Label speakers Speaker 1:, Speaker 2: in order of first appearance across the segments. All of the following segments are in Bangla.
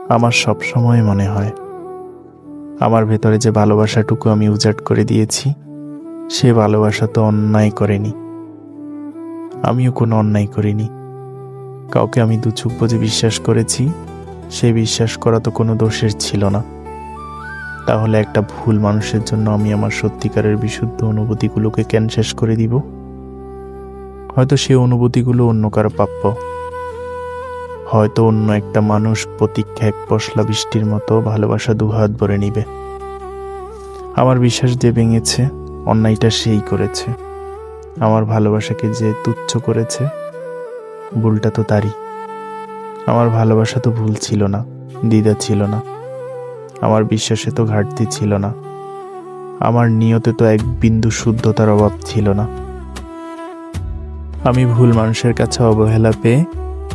Speaker 1: আমার সব সময় মনে হয় আমার ভেতরে যে ভালোবাসাটুকু আমি উজাড় করে দিয়েছি, সে ভালোবাসা তো অন্যায় করেনি। আমিও কোনো অন্যায় করিনি। কাউকে আমি দু চোখ বুজে বিশ্বাস করেছি, সে বিশ্বাস করা তো কোনো দোষের ছিল না। তাহলে একটা ভুল মানুষের জন্য আমি আমার সত্যিকারের বিশুদ্ধ অনুভূতিগুলোকে কেন শেষ করে দিব? হয়তো সে অনুভূতিগুলো অন্য কারো প্রাপ্য। হয়তো অন্য একটা মানুষ প্রতীক্ষা এক পশলা বৃষ্টির মতো ভালোবাসা দুহাত ভরে নিবে। আমার বিশ্বাস যে ভেঙেছে, অন্যায়টা সেই করেছে। আমার ভালোবাসাকে যে তুচ্ছ করেছে, ভুলটা তো তারই। আমার ভালোবাসা তো ভুল ছিল না, দ্বিধা ছিল না। আমার বিশ্বাসে তো ঘাটতি ছিল না। আমার নিয়তে তো এক বিন্দু শুদ্ধতার অভাব ছিল না। আমি ভুল মানুষের কাছে অবহেলা পেয়ে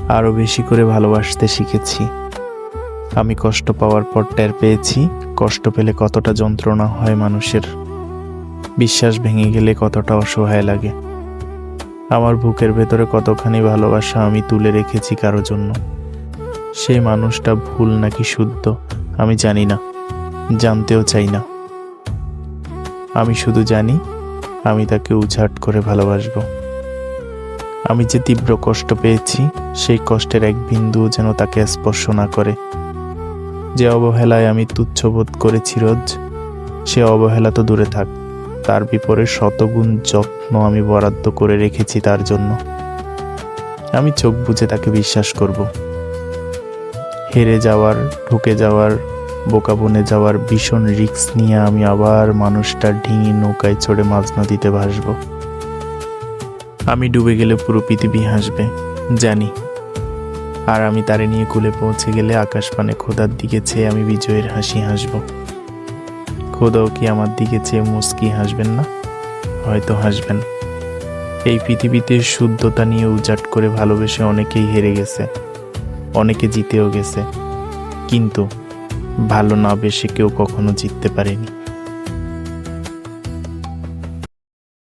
Speaker 1: আরো বেশি করে ভালোবাসতে শিখেছি। আমি কষ্ট পাওয়ার পর টের পেয়েছি কষ্ট পেলে কতটা যন্ত্রণা হয় মানুষের, বিশ্বাস ভেঙে গেলে কতটা অসহায় লাগে। আমার বুকের ভেতরে কতখানি ভালোবাসা আমি তুলে রেখেছি কারো জন্য। সেই মানুষটা ভুল নাকি শুদ্ধ আমি জানি না, জানতেও চাই না। আমি শুধু জানি আমি তাকে উজাড় করে ভালোবাসবো। আমি যে তীব্র কষ্ট পেয়েছি, সেই কষ্টের এক বিন্দুও যেন তাকে স্পর্শ না করে। যে অবহেলায় আমি তুচ্ছ বোধ করেছি রোজ, সে অবহেলা তো দূরে থাক, তার বিপরীত শতগুণ যত্ন আমি বরাদ্দ করে রেখেছি তার জন্য। আমি চোখ বুজে তাকে বিশ্বাস করব। হেরে যাওয়ার, ঠকে যাওয়ার, বোকা বনে যাওয়ার ভীষণ রিস্ক নিয়ে আমি আবার মানুষটার ডিঙি নৌকায় চড়ে মাঝ নদীতে ভাসব। আমি ডুবে গেলে পুরো পৃথিবী হাসবে, জানি। আর আমি তারে নিয়ে কূলে পৌঁছে গেলে আকাশ পানে খোদার দিকে চেয়ে আমি বিজয়ের হাসি হাসব। খোদাও কি আমার দিকে চেয়ে মুস্কি হাসবেন না? হয়তো হাসবেন। এই পৃথিবীতে শুদ্ধতা নিয়ে উজাড় করে ভালোবেসে অনেকেই হেরে গেছে, অনেকে জিতেও গেছে, কিন্তু ভালো না বেসে কেউ কখনো জিততে পারেনি।